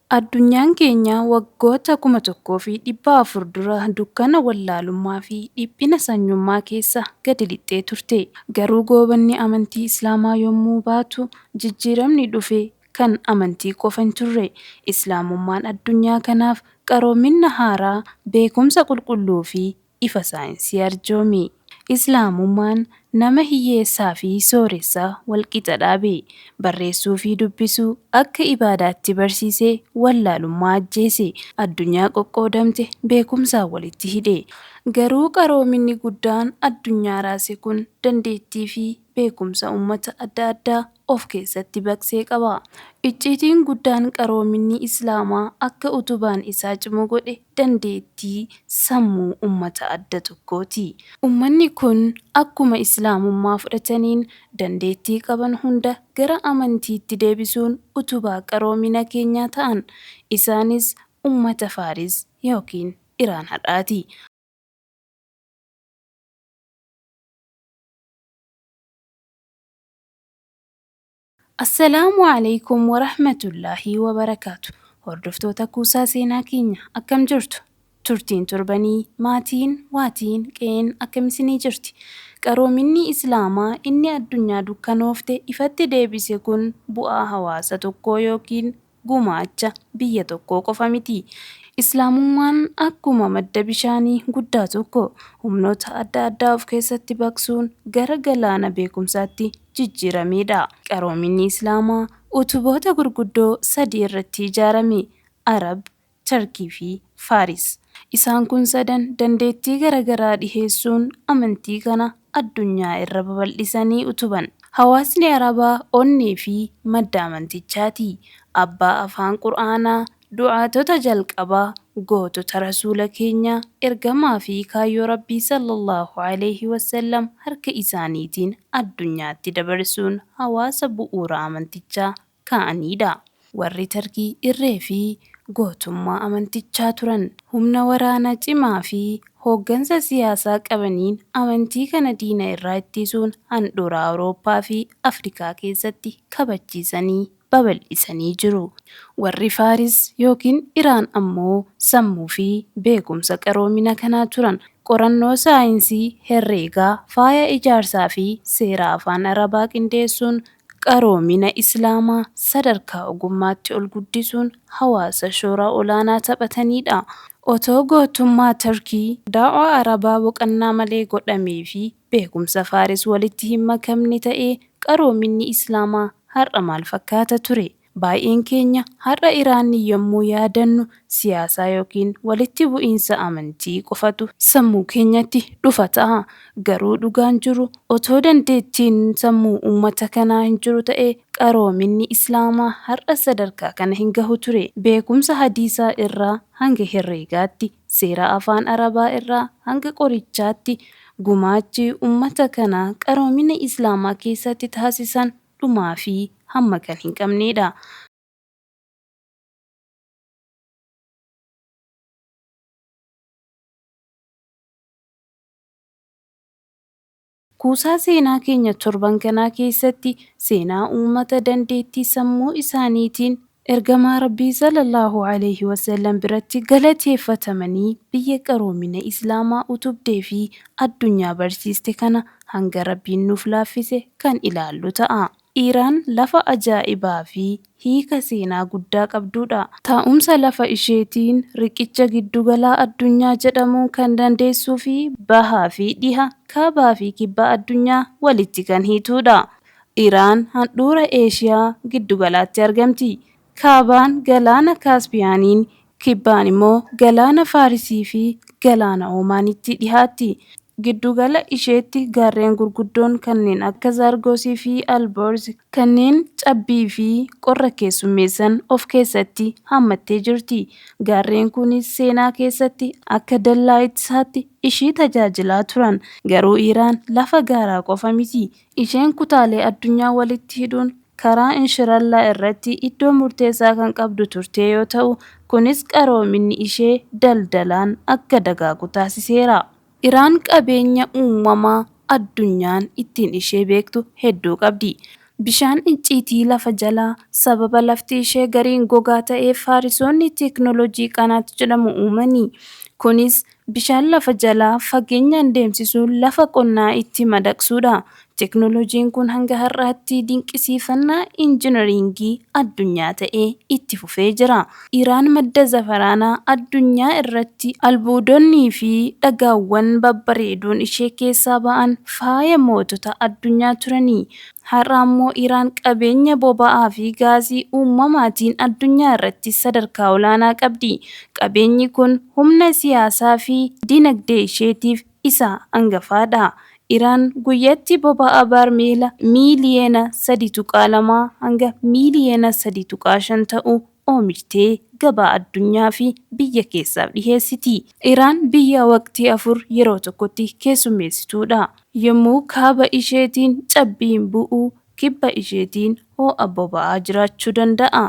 Addunyaan keenya waggoota 1400 dura dukkana wallaalummaa fi dhiphina sanyummaa keessa gadi lixxee turte. Garuu goobanni amantii Islaamaa yommuu baatu jijjiiramni dhufe kan amantii qofa hin turre. Islaamummaan addunyaa kanaaf qaroomina haaraa, beekumsa qulqulluu fi ifa saayinsii arjoome. Islaamummaan nama hiyyeessaa fi sooressaa walqixa dhaabe. Barreessuu fi dubbisuu akka ibaadaatti barsiisee wallaalummaa ajjeese. Addunyaa qoqqoodamte beekumsaan walitti hidhe. Garuu qaroominni guddaan addunyaa raase kun dandeettii fi beekumsa uummata adda addaa of keessatti baqsee qaba. Icciitiin guddaan qaroominni Islaamaa akka utubaan isaa cimu godhe dandeettii sammuu uummata adda tokkooti. Uummanni kun akkuma Islaamummaa fudhataniin dandeettii qaban hunda gara amantiitti deebisuun utubaa qaroomina keenyaa ta'an. Isaanis uummata Faaris yookiin Iraan hadhaati. Assalaamu alaikum warahmatullaahi wabarakaatu. Hordoftoota kuusaa seenaa keenya akkam jirtu? Turtiin torbanii maatiin, waatiin, qe'een akkamisinii jirti? Qaroominni Islaamaa inni addunyaa dukkanoofte ifatti deebise kun bu'aa hawaasa tokkoo yookiin gumaacha biyya tokkoo qofa miti. Islaamummaan akkuma madda bishaanii guddaa tokko humnoota adda addaa of keessatti baqsuun gara galaana beekumsaatti jijjiiramedha. Qaroominni Islaamaa utuboota gurguddoo 3 irratti ijaarame: Arab, Turkii fi Faaris. Isaan kun 3 dandeettii garaagaraa dhiheessuun amantii kana addunyaa irra babal'isanii utuban. Hawaasni Arabaa onnee fi madda amantichaati. Abbaa afaan Qur'aanaa, du'aatota jalqabaa, gootota rasuula keenyaa, ergamaa fi kaayyoo Rabbii sallallahu alaihi wasallam harka isaaniitiin addunyaatti dabarsuun hawaasa bu'uura amantichaa ka'anidha. Warri Turkii irree fi gootummaa amantichaa turan. Humna waraanaa cimaa fi hooggansa siyaasaa qabaniin amantii kana diina irraa ittisuun handhuura Awurooppaa fi Afrikaa keessatti kabachiisanii babal'isanii jiru. Warri Faaris yookiin Iraan ammoo sammuu fi beekumsa qaroomina kanaa turan. Qorannoo saayinsii, herreegaa, faaya ijaarsaa fi seera afaan Arabaa qindeessuun qaroomina Islaamaa sadarkaa ogummaatti ol guddisuun hawaasa shoora olaanaa taphatanidha. Otoo gootummaa Turkii, daa'oo Arabaa boqonnaa malee godhamee fi beekumsa Faaris walitti hin makamne ta'ee qaroominni Islaamaa har'a maal fakkaata ture? Baay'een keenya har'a Iraanii yommuu yaadannu siyaasaa yookiin walitti bu'iinsa amantii qofatu sammuu keenyatti dhufa ta'a. Garuu dhugaan jiru otoo dandeettiin sammuu uummata kanaa hin jiru ta'ee qaroominni Islaamaa har'a sadarkaa kana hin gahu ture. Beekumsa hadiisaa irraa hanga herreegaatti, seera afaan Arabaa irraa hanga qorichaatti gumaachi uummata kanaa qaroomina Islaamaa keessatti taasisan dhumaa fi hamma kan hin qabnedha. Kuusaa seenaa keenya torban kanaa keessatti seenaa uummata dandeettii sammuu isaaniitiin ergamaa Rabbii sallallahu alaihi wasallam biratti galateeffatamanii biyya qaroomina Islaamaa utubdee fi addunyaa barsiiste kana hanga Rabbiin nuuf laaffise kan ilaallu ta'a. Iraan lafa ajaa'ibaa fi hiika seenaa guddaa qabdudha. Taa'umsa lafa isheetiin riqicha giddugalaa addunyaa jedhamuu kan dandeessuu fi bahaa fi dhiha, kaabaa fi kibba addunyaa walitti kan hiitudha. Iraan handhuura Eeshiyaa giddugalaatti argamti. Kaabaan galaana Kaaspiyaaniin, kibbaan immoo galaana Faarisii fi galaana Oomaanitti dhihaatti. Giddugala isheetti gaarreen gurguddoon kanneen akka Zaargosii fi Alborz kanneen cabbii fi qorra keessummeessan of keessatti hammattee jirti. Gaarreen kunis seenaa keessatti akka dallaa ittisaatti ishii tajaajilaa turan. Garuu Iraan lafa gaaraa qofa miti. Isheen kutaalee addunyaa walitti hidhuun karaa inshirallaa irratti iddoo murteessaa kan qabdu turte yoo ta'u, kunis qaroominni ishee daldalaan akka dagaagu taasiseera. Iraan qabeenya uumamaa addunyaan ittiin ishee beektu hedduu qabdi. Bishaan icciitii lafa jalaa sababa lafti ishee gariin gogaa ta'eef Faarisoonni teeknooloojii qanaat jedhamu uumanii. Kunis bishaan lafa jalaa fageenyaan deemsisuun lafa qonnaa itti madaqsuudha. Teeknooloojiin kun hanga har'aatti dinqisiifannaa injiinaringii addunyaa ta'ee itti fufee jira. Iraan madda zafaraanaa addunyaa irratti albuudonnii fi dhagaawwan babbareedoon ishee keessaa ba'an faaya mootota addunyaa turanii. Har'a ammoo Iraan qabeenya boba'aa fi gaazii uumamaatiin addunyaa irratti sadarkaa olaanaa qabdi. Qabeenyi kun humna siyaasaa fi dinagdee isheetiif isa hangafaadha. Iraan guyyaatti boba'aa barmeela miiliyoona 3.2 hanga miiliyoona 3.5 ta'u oomishtee gabaa addunyaa fi biyya keessaaf dhiheessiti. Iraan biyya waqtii 4 yeroo tokkotti keessummeessituudha. Yommuu kaaba isheetiin cabbiin bu'u, kibba isheetiin ho'a boba'aa jiraachuu danda'a.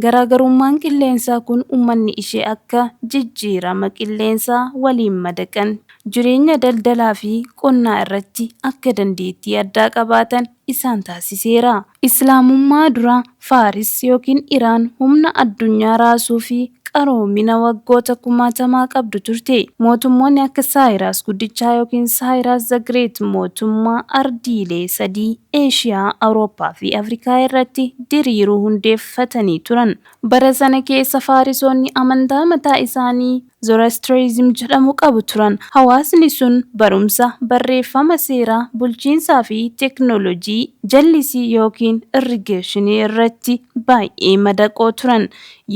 Garaagarummaan qilleensaa kun uummanni ishee akka jijjiirama qilleensaa waliin madaqan jireenya daldalaa fi qonnaa irratti akka dandeettii addaa qabaatan isaan taasiseera. Islaamummaa dura Faaris yookiin Iraan humna addunyaa raasuu fi qaroomina waggoota kumaatamaa qabdu turte. Mootummoonni akka Saayiraas guddichaa yookiin Saayiraas the Great mootummaa ardiilee 3 Eeshiyaa, Awurooppaa fi Afrikaa irratti diriiruu hundeeffatanii turan. Bara sana keessa Faarisoonni amantaa mataa isaanii Zoroastriizim jedhamu qabu turan. Hawaasni sun barumsa, barreeffama seeraa, bulchiinsaa fi teeknooloojii jallisii yookiin irrigeeshinii irratti baay'ee madaqoo turan.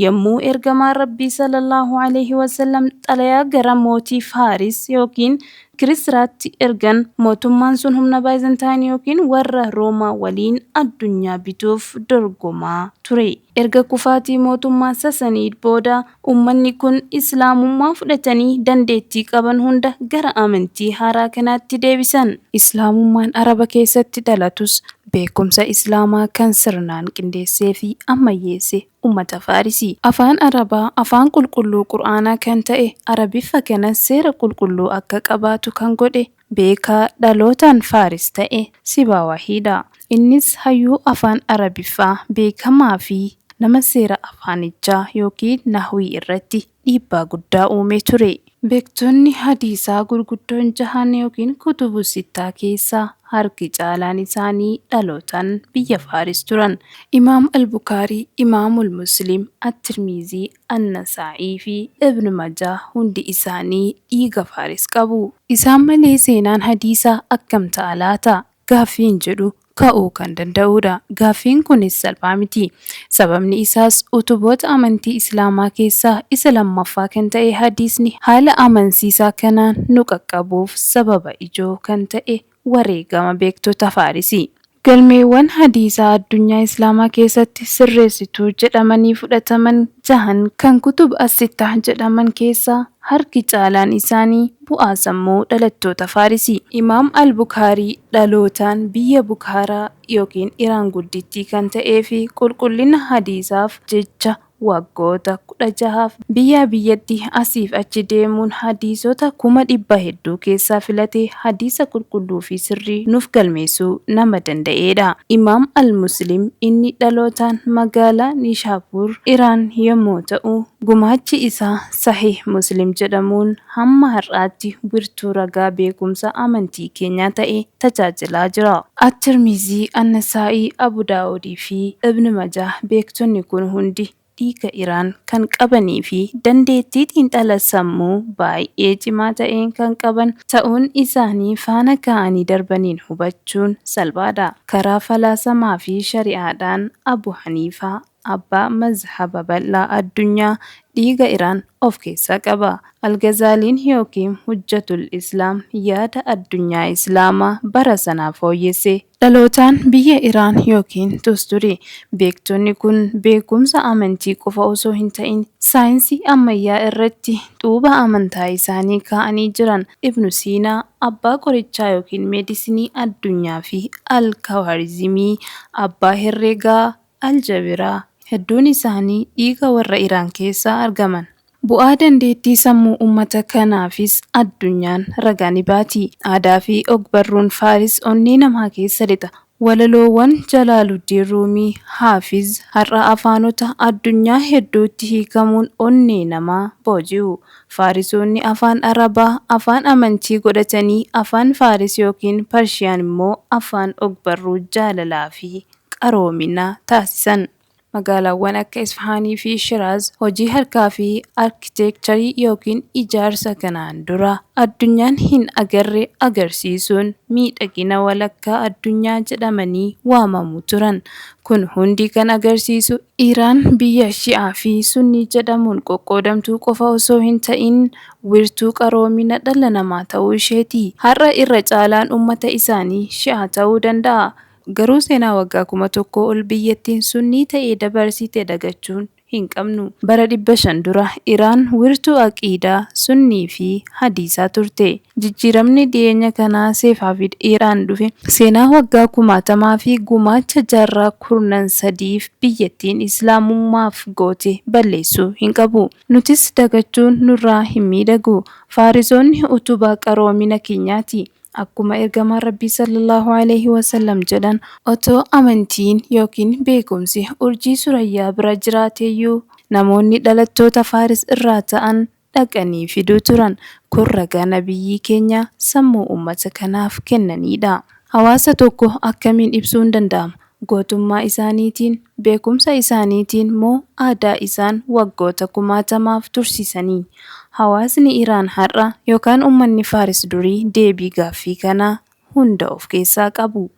Yommuu ergamaan Rabbii sallallahu alaihi wasallam xalayaa gara mootii Faaris yookiin Kirisraatti ergan, mootummaan sun humna Baayizantaayinii yookiin warra Roomaa waliin addunyaa bituuf dorgomaa ture. Erga kufaatii mootummaa Sasaniid booda uummanni kun Islaamummaa fudhatanii dandeettii qaban hunda gara amantii haaraa kanaatti deebisan. Islaamummaan Araba keessatti dhalatus beekumsa Islaamaa kan sirnaan qindeessee fi ammayyeesse uummata Faarisii. Afaan Arabaa afaan qulqulluu Qur'aanaa kan ta'e Arabiffa kanas seera qulqulluu akka qabaatu kan godhe beekaa dhalootaan Faaris ta'e Sibaawahiidha. Innis hayyuu afaan Arabiffaa beekamaa fi nama seera afaanichaa yookiin nahwii irratti dhiibbaa guddaa uume ture. Beektonni hadiisaa gurguddoon 6 yookiin kutubu sittaa keessaa harki caalaan isaanii dhalootaan biyya Faaris turan. Imaam al-Bukaarii, Imaamul Muslim, At-Tirmizii, An-Nasaa'ii fi Ibn Majaa hundi isaanii dhiiga Faaris qabu. Isaan malee seenaan hadiisaa akkam ta'a laata? Gaaffiin jedhu ka'uu kan danda'udha. Gaaffiin kunis salphaa miti. Sababni isaas utuboota amantii Islaamaa keessaa isa lammaffaa kan ta'e hadiisni haala amansiisaa kanaan nu qaqqabuuf sababa ijoo kan ta'e wareegama beektota Faarisii. Galmeewwan hadiisaa addunyaa Islaamaa keessatti sirreessituu jedhamanii fudhataman 6 kan kutub as-sittah jedhaman keessaa harki caalaan isaanii bu'aa sammuu dhalattoota Faarisii. Imaam al-Bukaarii dhalootaan biyya Bukaaraa yookiin Iraan guddittii kan ta'ee fi qulqullina hadiisaaf jecha waggoota 16f biyyatti asiif achi deemuun hadiisota 100,000 hedduu keessaa filatee hadiisa qulqulluu fi sirrii nuuf galmeessuu nama danda'edha. Imaam al-Muslim inni dhalootaan magaalaa Nishaapur Iraan yommuu ta'u, gumaachi isaa Sahih Muslim jedhamuun hamma har'aatti wirtuu ragaa beekumsa amantii keenyaa ta'e tajaajilaa jira. At-Tirmizii, An-Nasaa'ii, Abu Daawudii fi Ibn Majaa beektonni kun hundi dhiiga Iraan kan qabanii fi dandeettii xiinxala sammuu baay'ee cimaa ta'een kan qaban ta'uun isaanii faana ka'anii darbaniin hubachuun salphaadha. Karaa falaasamaa fi shari'aadhaan Abu Haniifaa abbaa mazhaba bal'aa addunyaa dhiiga Iraan of keessaa qaba. Al-Gazaaliin yookiin Hujjatul Islaam yaada addunyaa Islaamaa bara sanaa fooyyesse. Dhalootaan biyya Iraan yookiin Tusturi. Beektonni kun beekumsa amantii qofa osoo hin ta'in saayinsii ammayyaa irratti xuuba amantaa isaanii kaa'anii jiran. Ibnu Siinaa abbaa qorichaa yookiin meedisinii addunyaa fi Al-Khawaarizmii abbaa herreegaa Al-Jabiraa hedduun isaanii dhiiga warra Iraan keessaa argaman. Bu'aa dandeettii sammuu uummata kanaafis addunyaan ragaa ni baati. Aadaa fi ogbarruun Faaris onnee namaa keessa lixa. Walaloowwan Jalaaluddin Ruumii Haafiz har'a afaanota addunyaa hedduutti hiikamuun onnee namaa booji'u. Faarisoonni afaan Arabaa afaan amantii godhatanii afaan Faaris yookiin Parshiyaan immoo afaan ogbarruu jaalalaa fi qaroominaa taasisan. Magaalaawwan akka Isfahaanii fi Shiraaz hojii harkaa fi arkiteekcharii yookiin ijaarsa kanaan dura addunyaan hin agarre agarsiisuun miidhagina walakkaa addunyaa jedhamanii waamamu turan. Kun hundi kan agarsiisu Iraan biyya Shi'aa fi Sunnii jedhamuun qoqqoodamtuu qofa osoo hin ta'in wiirtuu qaroomina dhala namaa ta'uu isheeti. Har'a irra caalaan uummata isaanii Shi'aa ta'uu danda'a. Garuu seenaa waggaa 1000 ol biyyattiin Sunnii ta'ee dabarsite dagachuun hin qabnu. Bara 500 dura Iraan wiirtuu aqiidaa Sunnii fi Hadiisaa turte. Jijjiiramni dhiyeenya kanaa seefaa fi Iraan dhufe seenaa waggaa 1000 fi gumaacha jaarraa 13f biyyattiin Islaamummaaf goote balleessuu hin qabu. Nutis dagachuun nurraa hin miidhagu. Faarisoonni utubaa qaroomina keenyaati. Akkuma ergamaan Rabbii sallallahu alaihi wasallam jedhan otoo amantiin yookiin beekumsi urjii surayyaa bira jiraateeyyuu namoonni dhalattoota Faaris irraa ta'an dhaqanii fiduu turan. Kun ragaa nabiyyi keenya sammuu uummata kanaaf kennanidha. Hawaasa tokko akkamiin ibsuun danda'ama? Gootummaa isaaniitiin, beekumsa isaaniitiin moo aadaa isaan waggoota 1000f tursiisanii? Hawaasni Iraan har'a yookaan uummanni Faaris durii deebii gaaffii kanaa hunda of keessaa qabu.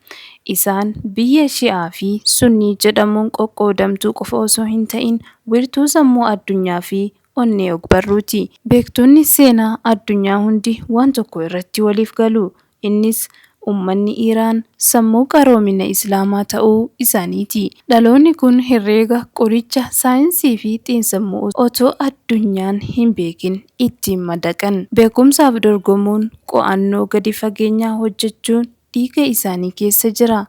Isaan biyya Shi'aa fi Sunnii jedhamuun qoqqoodamtuu qofa osoo hin ta'in wiirtuu sammuu addunyaa fi onnee ogbarruuti. Beektonni seenaa addunyaa hundi waan tokko irratti waliif galu. Innis uummanni Iraan sammuu qaroomina Islaamaa ta'uu isaaniiti. Dhaloonni kun herreega, qoricha, saayinsii fi xiinsammuu otoo addunyaan hin beekin ittiin madaqan. Beekumsaaf dorgomuun, qo'annoo gadi fageenyaa hojjechuun dhiiga isaanii keessa jira.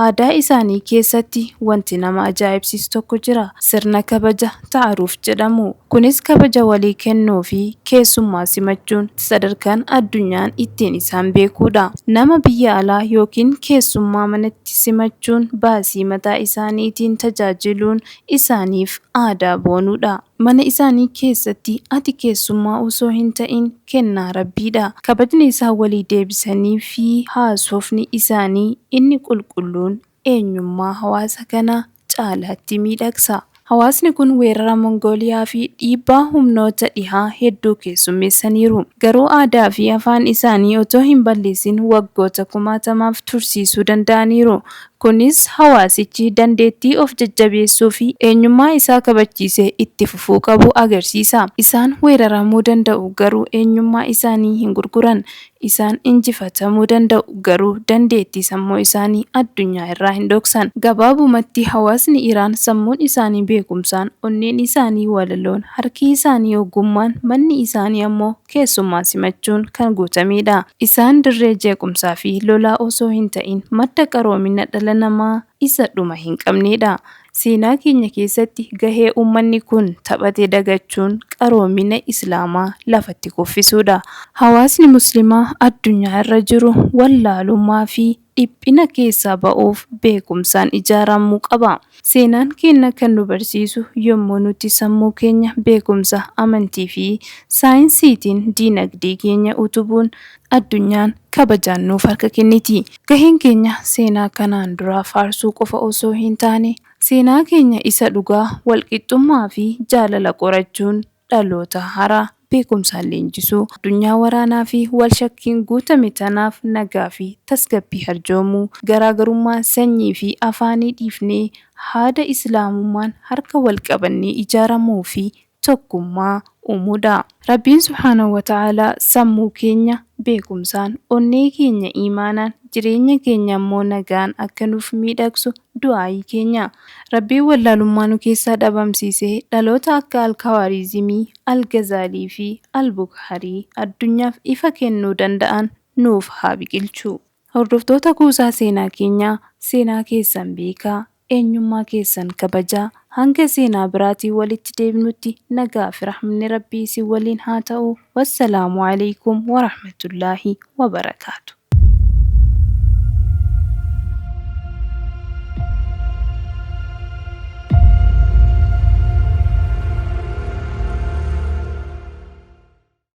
Aadaa isaanii keessatti wanti nama ajaa'ibsiisu tokko jira. Sirna kabaja ta'aruuf jedhamu. Kunis kabaja walii kennuu fi keessummaa simachuun sadarkaan addunyaan ittiin isaan beekudha. Nama biyya alaa yookiin keessummaa manatti simachuun baasii mataa isaaniitiin tajaajiluun isaaniif aadaa boonudha. Mana isaanii keessatti ati keessummaa osoo hin ta'in kennaa Rabbiidha. Kabajni isaan walii deebisanii fi haasofni isaanii inni qulqulluun eenyummaa hawaasa kanaa caalaatti miidhagsa. Hawaasni kun weerara Mongooliyaa fi dhiibbaa humnoota dhihaa hedduu keessummeessaniiru. Garuu aadaa fi afaan isaanii otoo hin balleessin waggoota 1000f tursiisuu danda'aniiru. Kunis hawaasichi dandeettii of jajjabeessuu fi eenyummaa isaa kabachiisee itti fufuu qabu agarsiisa. Isaan weeraramuu danda'u garuu eenyummaa isaanii hin gurguran. Isaan injifatamuu danda'u garuu dandeettii sammuu isaanii addunyaa irraa hin dhoksan. Gabaabumatti hawaasni Iraan sammuun isaanii beekumsaan, onneen isaanii walaloon, harki isaanii ogummaan, manni isaanii ammoo keessummaa simachuun kan guutamedha. Isaan dirree jeequmsaa fi lolaa osoo hin ta'in madda qaroomina dhala namaa isa dhuma hin qabnedha. Seenaa keenya keessatti gahee uummanni kun taphate dagachuun qaroomina Islaamaa lafatti kuffisuudha. Hawaasni Muslimaa addunyaa irra jiru wallaalummaa fi dhiphina keessaa ba'uuf beekumsaan ijaaramuu qaba. Seenaan keenya kan nu barsiisu yommuu nuti sammuu keenya beekumsa, amantii fi saayinsiitiin diinagdee keenya utubuun addunyaan kabajaan nuuf harka kenniti. Gaheen keenya seenaa kanaan duraa faarsuu qofa osoo hin taane seenaa keenya isa dhugaa walqixxummaa fi jaalala qorachuun dhaloota haaraa beekumsaan leenjisuu. Addunyaa waraanaa fi walshakkiin guutame tanaaf nagaa fi tasgabbii arjoomuu, garaagarummaa sanyii fi afaanii dhiifnee haada Islaamummaan harka wal qabannee ijaaramuu fi tokkummaa uumuudha. Rabbiin subhaanahu wa ta'aalaa sammuu keenya beekumsaan, onnee keenya iimaanaan, jireenya keenya immoo nagaan akka nuuf miidhagsu du'aayii keenya. Rabbiin wallaalummaa nu keessaa dhabamsiisee dhaloota akka Alkawaarizimii, Algazaalii fi Albukaarii addunyaaf ifa kennuu danda'an nuuf haa biqilchu. Hordoftoota kuusaa seenaa keenyaa, seenaa keessan beekaa, eenyummaa keessan kabajaa. Hanga seenaa biraatiin walitti deebinutti nagaa fi rahmanni Rabbii isin waliin haa ta'u. Wassalaamu alaikum wa rahmatullaahi wa barakaatu.